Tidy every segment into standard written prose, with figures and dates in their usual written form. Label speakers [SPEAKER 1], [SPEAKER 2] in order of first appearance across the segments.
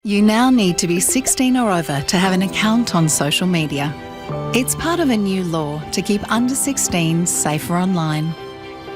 [SPEAKER 1] You now need to be 16 or over to have an account on social media. It's part of a new law to keep under 16s safer online.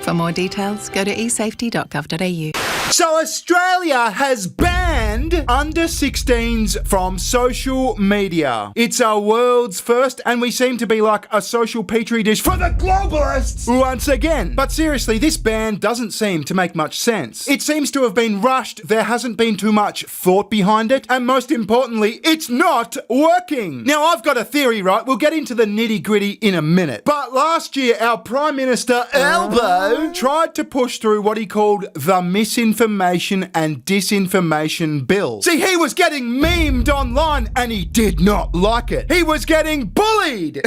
[SPEAKER 1] For more details, go to esafety.gov.au.
[SPEAKER 2] So Australia has banned under 16s from social media. It's our world's first, and we seem to be like a social petri dish for the globalists once again. But seriously, this ban doesn't seem to make much sense. It seems to have been rushed, there hasn't been too much thought behind it, and most importantly, it's not working. Now, I've got a theory, right? We'll get into the nitty-gritty in a minute. But last year, our Prime Minister, Elbow, tried to push through what he called the Misinformation and Disinformation Bill. See, he was getting memed online and he did not like it. He was getting bullied.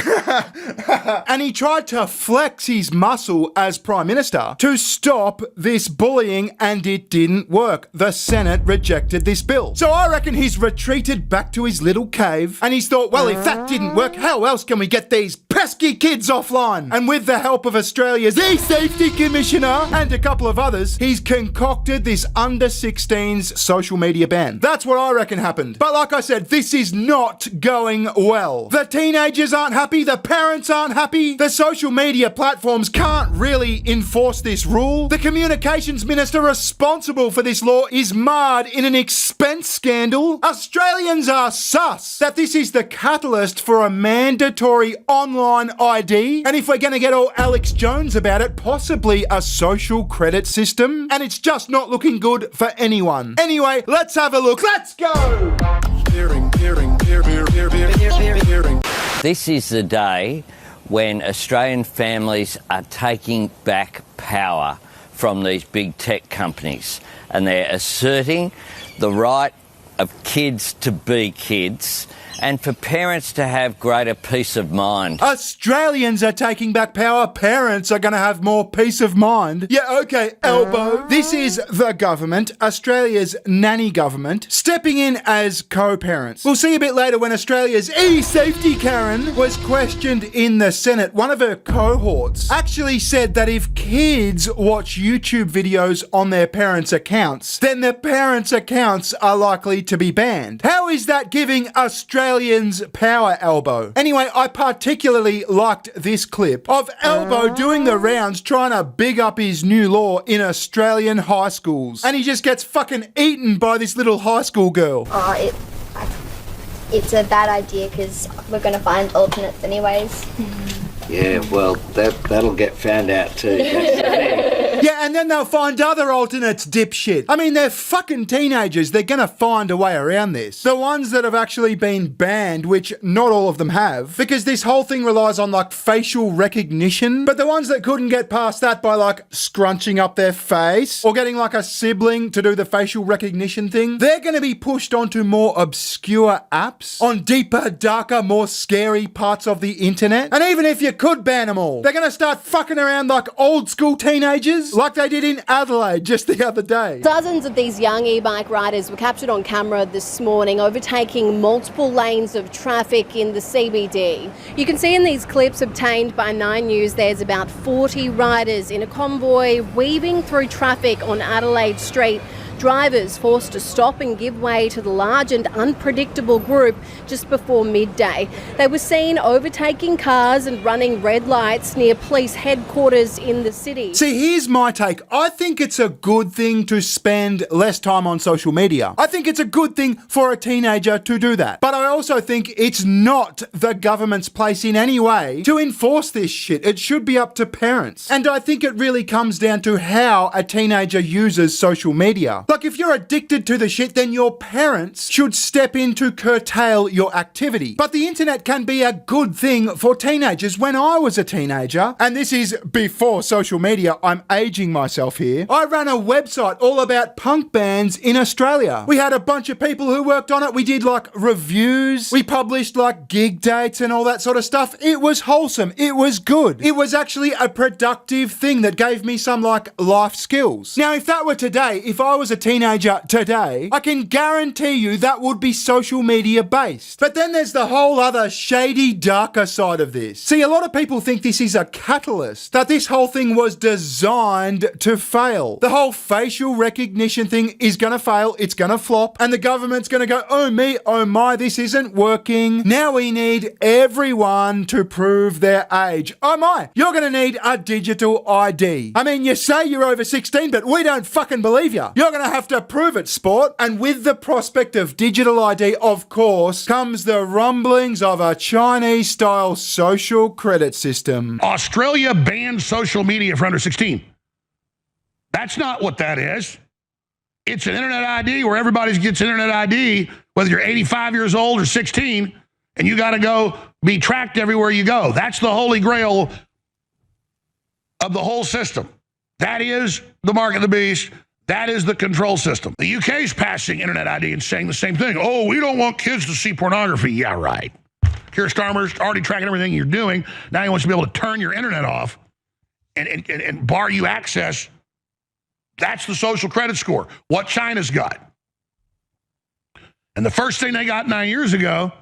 [SPEAKER 2] And he tried to flex his muscle as Prime Minister to stop this bullying, and it didn't work. The Senate rejected this bill. So I reckon he's retreated back to his little cave and he's thought, well, if that didn't work, how else can we get these pesky kids offline? And with the help of Australia's e-safety commissioner and a couple of others, he's concocted this under 16s social media ban. That's what I reckon happened. But like I said, this is not going well. The teenagers aren't happy, the parents aren't happy, the social media platforms can't really enforce this rule. The communications minister responsible for this law is marred in an expense scandal. Australians are sus that this is the catalyst for a mandatory online ID, and if we're going to get all Alex Jones about it, possibly a social credit system, and it's just not looking good for anyone. Anyway, let's have a look. Let's go!
[SPEAKER 3] This is the day when Australian families are taking back power from these big tech companies, and they're asserting the right of kids to be kids and for parents to have greater peace of mind.
[SPEAKER 2] Australians are taking back power. Parents are going to have more peace of mind. Yeah, okay, Elbow. This is the government, Australia's nanny government, stepping in as co-parents. We'll see a bit later when Australia's e-safety Karen was questioned in the Senate. One of her cohorts actually said that if kids watch YouTube videos on their parents' accounts, then the parents' accounts are likely to be banned. How is that giving Australians power, Elbow? Anyway, I particularly liked this clip of Elbow doing the rounds trying to big up his new law in Australian high schools. And he just gets fucking eaten by this little high school girl.
[SPEAKER 4] It's a bad idea because we're going to find alternates anyways.
[SPEAKER 5] Yeah, well, that'll get found out too. That's the thing.
[SPEAKER 2] Yeah, and then they'll find other alternates, dipshit. I mean, they're fucking teenagers. They're going to find a way around this. The ones that have actually been banned, which not all of them have, because this whole thing relies on, like, facial recognition. But the ones that couldn't get past that by, like, scrunching up their face or getting, like, a sibling to do the facial recognition thing, they're going to be pushed onto more obscure apps, on deeper, darker, more scary parts of the internet. And even if you could ban them all, they're going to start fucking around like old school teenagers, like they did in Adelaide just the other day.
[SPEAKER 6] Dozens of these young e-bike riders were captured on camera this morning, overtaking multiple lanes of traffic in the CBD. You can see in these clips obtained by 9 News, there's about 40 riders in a convoy weaving through traffic on Adelaide Street. Drivers forced to stop and give way to the large and unpredictable group just before midday. They were seen overtaking cars and running red lights near police headquarters in the city.
[SPEAKER 2] See, here's my take. I think it's a good thing to spend less time on social media. I think it's a good thing for a teenager to do that. But I also think it's not the government's place in any way to enforce this shit. It should be up to parents. And I think it really comes down to how a teenager uses social media. Like, if you're addicted to the shit, then your parents should step in to curtail your activity. But the internet can be a good thing for teenagers. When I was a teenager, and this is before social media, I'm aging myself here, I ran a website all about punk bands in Australia. We had a bunch of people who worked on it. We did like reviews. We published like gig dates and all that sort of stuff. It was wholesome. It was good. It was actually a productive thing that gave me some like life skills. Now, if that were today, if I was a a teenager today, I can guarantee you that would be social media based. But then there's the whole other shady, darker side of this. See, a lot of people think this is a catalyst, that this whole thing was designed to fail. The whole facial recognition thing is going to fail, it's going to flop, and the government's going to go, oh me, oh my, this isn't working. Now we need everyone to prove their age. Oh my, you're going to need a digital ID. I mean, you say you're over 16, but we don't fucking believe you. You're going to have to prove it, sport. And with the prospect of digital ID, of course, comes the rumblings of a Chinese-style social credit system.
[SPEAKER 7] Australia banned social media for under 16. That's not what that is. It's an internet ID where everybody gets internet ID, whether you're 85 years old or 16, and you got to go be tracked everywhere you go. That's the holy grail of the whole system. That is the mark of the beast. That is the control system. The UK's passing internet ID and saying the same thing. Oh, we don't want kids to see pornography. Yeah, right. Keir Starmer's already tracking everything you're doing. Now he wants to be able to turn your internet off and bar you access. That's the social credit score, what China's got. And the first thing they got 9 years ago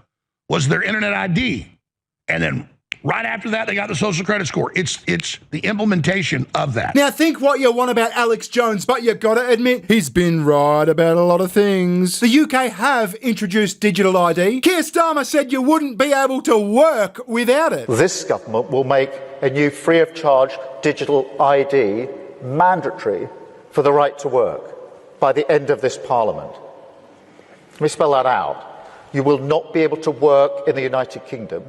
[SPEAKER 7] was their internet ID. And then right after that, they got the social credit score. It's the implementation of that.
[SPEAKER 2] Now, think what you want about Alex Jones, but you gotta admit, he's been right about a lot of things. The UK have introduced digital ID. Keir Starmer said you wouldn't be able to work without it.
[SPEAKER 8] This government will make a new free-of-charge digital ID mandatory for the right to work by the end of this Parliament. Let me spell that out. You will not be able to work in the United Kingdom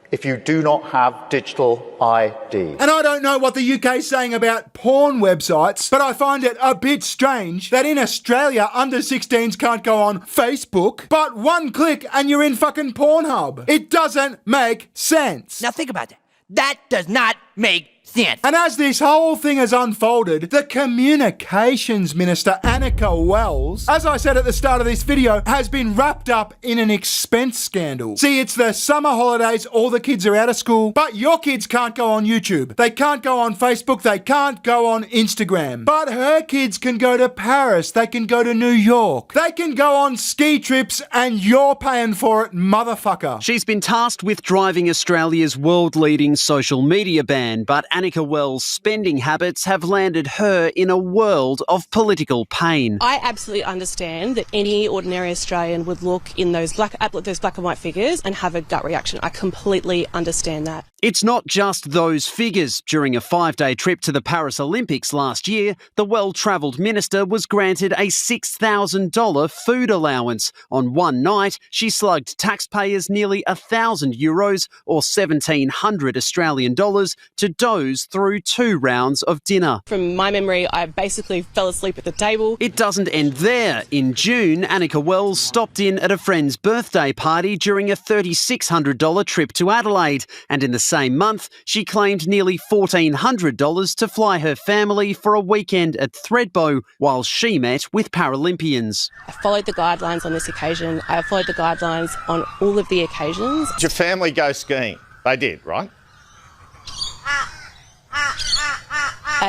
[SPEAKER 8] if you do not have digital ID.
[SPEAKER 2] And I don't know what the UK's saying about porn websites, but I find it a bit strange that in Australia, under 16s can't go on Facebook, but one click and you're in fucking Pornhub. It doesn't make sense.
[SPEAKER 9] Now think about that. That does not make sense.
[SPEAKER 2] And as this whole thing has unfolded, the Communications Minister, Annika Wells, as I said at the start of this video, has been wrapped up in an expense scandal. See, it's the summer holidays, all the kids are out of school, but your kids can't go on YouTube. They can't go on Facebook, they can't go on Instagram. But her kids can go to Paris, they can go to New York, they can go on ski trips, and you're paying for it, motherfucker.
[SPEAKER 10] She's been tasked with driving Australia's world-leading social media ban, but Annika Wells' spending habits have landed her in a world of political pain.
[SPEAKER 11] I absolutely understand that any ordinary Australian would look in those black and white figures and have a gut reaction. I completely understand that.
[SPEAKER 10] It's not just those figures. During a 5-day trip to the Paris Olympics last year, the well-travelled minister was granted a $6,000 food allowance. On one night, she slugged taxpayers nearly €1,000 or 1,700 Australian dollars to doze through 2 rounds of dinner.
[SPEAKER 11] From my memory, I basically fell asleep at the table.
[SPEAKER 10] It doesn't end there. In June, Annika Wells stopped in at a friend's birthday party during a $3,600 trip to Adelaide, and in the same month, she claimed nearly $1,400 to fly her family for a weekend at Thredbo while she met with Paralympians.
[SPEAKER 11] I followed the guidelines on this occasion. I followed the guidelines on all of the occasions.
[SPEAKER 12] Did your family go skiing? They did, right?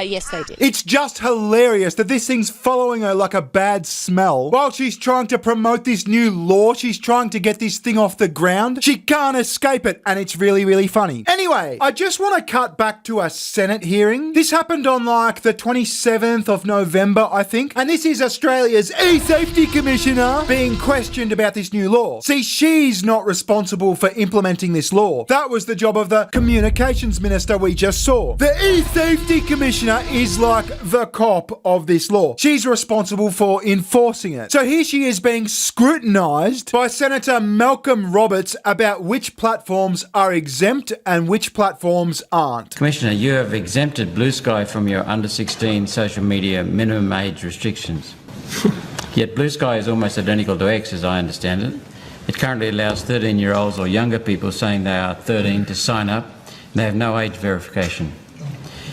[SPEAKER 11] Yes, they did.
[SPEAKER 2] It's just hilarious that this thing's following her like a bad smell. While she's trying to promote this new law, she's trying to get this thing off the ground. She can't escape it, and it's really, really funny. Anyway, I just want to cut back to a Senate hearing. This happened on like the 27th of November, I think. And this is Australia's E-Safety Commissioner being questioned about this new law. See, she's not responsible for implementing this law. That was the job of the Communications Minister we just saw. The E-Safety Commissioner is like the cop of this law. She's responsible for enforcing it. So here she is being scrutinised by Senator Malcolm Roberts about which platforms are exempt and which platforms aren't.
[SPEAKER 13] Commissioner, you have exempted Blue Sky from your under-16 social media minimum age restrictions. Yet Blue Sky is almost identical to X, as I understand it. It currently allows 13-year-olds or younger people saying they are 13 to sign up. They have no age verification.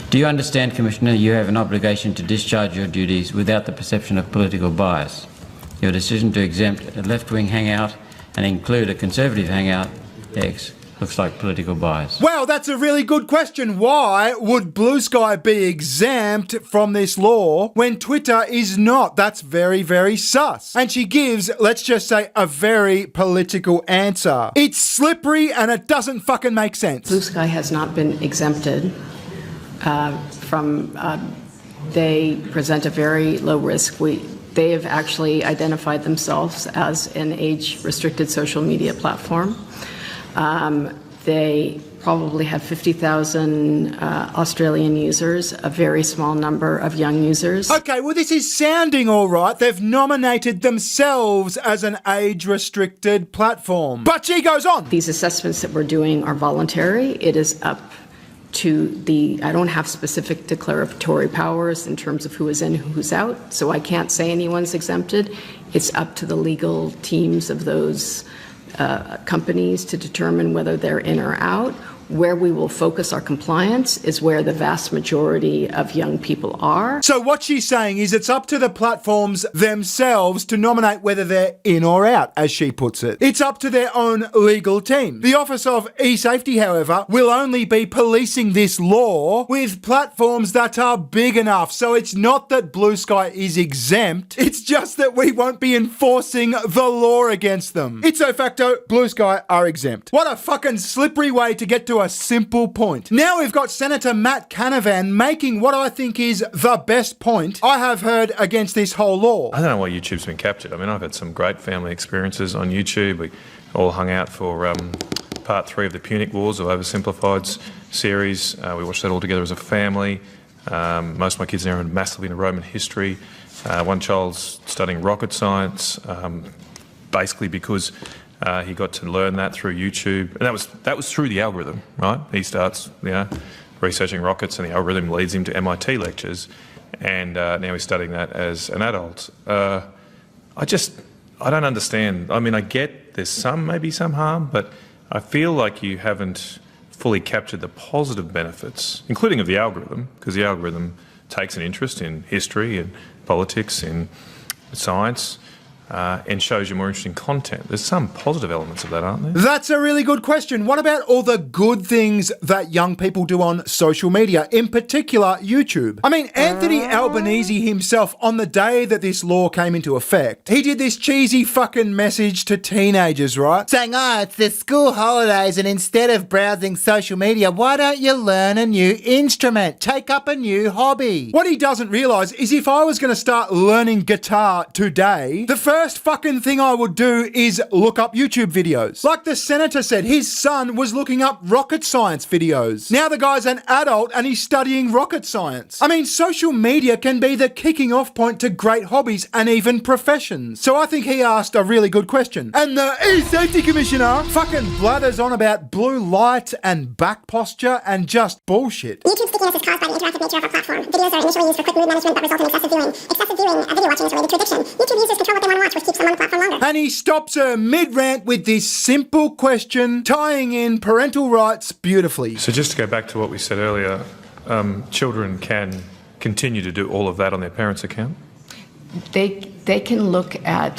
[SPEAKER 13] Do you understand, Commissioner, you have an obligation to discharge your duties without the perception of political bias? Your decision to exempt a left-wing hangout and include a conservative hangout, X, Looks like political bias.
[SPEAKER 2] Well, that's a really good question. Why would Blue Sky be exempt from this law when Twitter is not? That's very, very sus. And she gives, let's just say, a very political answer. It's slippery and it doesn't fucking make sense.
[SPEAKER 14] Blue Sky has not been exempted they present a very low risk. They have actually identified themselves as an age-restricted social media platform. They probably have 50,000 Australian users, a very small number of young users.
[SPEAKER 2] Okay, well, this is sounding all right. They've nominated themselves as an age-restricted platform. But she goes on.
[SPEAKER 14] These assessments that we're doing are voluntary. It is up to I don't have specific declaratory powers in terms of who is in, who's out, so I can't say anyone's exempted. It's up to the legal teams of those companies to determine whether they're in or out. Where we will focus our compliance is where the vast majority of young people are.
[SPEAKER 2] So what she's saying is it's up to the platforms themselves to nominate whether they're in or out, as she puts it. It's up to their own legal team. The Office of E-Safety, however, will only be policing this law with platforms that are big enough. So it's not that Blue Sky is exempt. It's just that we won't be enforcing the law against them. Ipso facto, Blue Sky are exempt. What a fucking slippery way to get to a simple point. Now we've got Senator Matt Canavan making what I think is the best point I have heard against this whole law.
[SPEAKER 15] I don't know why YouTube's been captured. I mean, I've had some great family experiences on YouTube. We all hung out for part 3 of the Punic Wars of Oversimplified's series. We watched that all together as a family. Most of my kids now are massively into Roman history. One child's studying rocket science, basically because he got to learn that through YouTube, and that was through the algorithm, right? He starts, researching rockets, and the algorithm leads him to MIT lectures, and now he's studying that as an adult. I don't understand. I mean, I get there's maybe some harm, but I feel like you haven't fully captured the positive benefits, including of the algorithm, because the algorithm takes an interest in history and politics, in science. And shows you more interesting content. There's some positive elements of that, aren't there?
[SPEAKER 2] That's a really good question. What about all the good things that young people do on social media, in particular YouTube? I mean, Anthony Albanese himself, on the day that this law came into effect, he did this cheesy fucking message to teenagers, right? Saying, it's the school holidays and instead of browsing social media, why don't you learn a new instrument? Take up a new hobby. What he doesn't realise is if I was going to start learning guitar today, the first fucking thing I would do is look up YouTube videos. Like the senator said, his son was looking up rocket science videos. Now the guy's an adult and he's studying rocket science. I mean, social media can be the kicking off point to great hobbies and even professions. So I think he asked a really good question. And the E-Safety Commissioner fucking blathers on about blue light and back posture and just bullshit.
[SPEAKER 16] YouTube stickiness is caused by the interactive nature of our platform. Videos are initially used for quick mood management that result in excessive viewing. Excessive viewing of video watching is related to addiction. YouTube users control what they want to watch, which keeps them on the platform longer.
[SPEAKER 2] And he stops her mid-rant with this simple question, tying in parental rights beautifully.
[SPEAKER 15] So just to go back to what we said earlier, children can continue to do all of that on their parents' account?
[SPEAKER 14] They can look at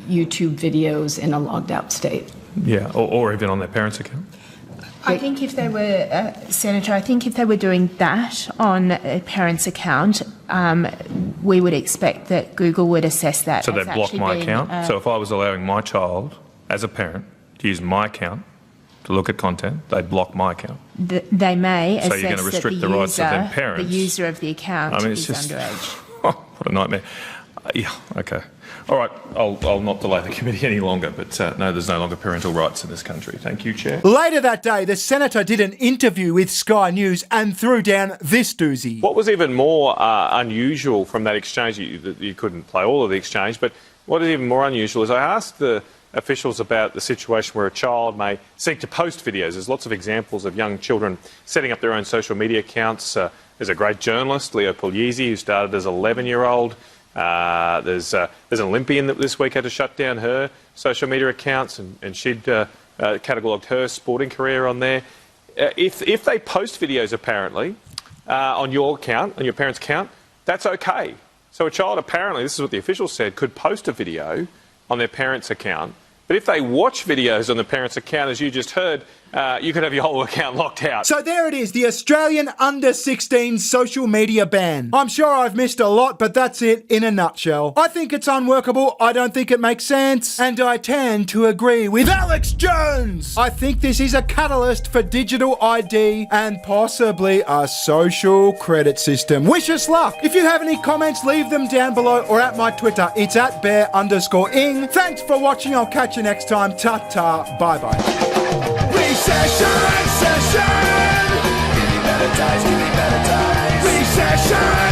[SPEAKER 14] YouTube videos in a logged out state.
[SPEAKER 15] Yeah, or even on their parents' account?
[SPEAKER 17] I think if they were, Senator, I think if they were doing that on a parent's account, we would expect that Google would assess that.
[SPEAKER 15] So they'd block my account? So if I was allowing my child, as a parent, to use my account to look at content, they'd block my account?
[SPEAKER 17] They may assess
[SPEAKER 15] so you're going to restrict the rights of their parents.
[SPEAKER 17] The user of the account is
[SPEAKER 15] just,
[SPEAKER 17] underage.
[SPEAKER 15] What a nightmare. Yeah, okay. All right, I'll not delay the committee any longer, but no, there's no longer parental rights in this country. Thank you, Chair.
[SPEAKER 2] Later that day, the Senator did an interview with Sky News and threw down this doozy.
[SPEAKER 18] What was even more unusual from that exchange, you couldn't play all of the exchange, but what is even more unusual is I asked the officials about the situation where a child may seek to post videos. There's lots of examples of young children setting up their own social media accounts. There's a great journalist, Leo Pugliese, who started as an 11-year-old. There's an Olympian that this week had to shut down her social media accounts, and she'd catalogued her sporting career on there. If they post videos, apparently, on your account, on your parents' account, that's okay. So a child, apparently, this is what the officials said, could post a video on their parents' account But if they watch videos on the parent's account, as you just heard, you could have your whole account locked out.
[SPEAKER 2] So there it is, the Australian under-16 social media ban. I'm sure I've missed a lot, but that's it in a nutshell. I think it's unworkable, I don't think it makes sense, and I tend to agree with Alex Jones. I think this is a catalyst for digital ID and possibly a social credit system. Wish us luck. If you have any comments, leave them down below or at my Twitter. It's at bear_ing. Thanks for watching, I'll catch you next time. Ta-ta, bye-bye.
[SPEAKER 19] Recession, recession. Give me better times, give me better times. Recession.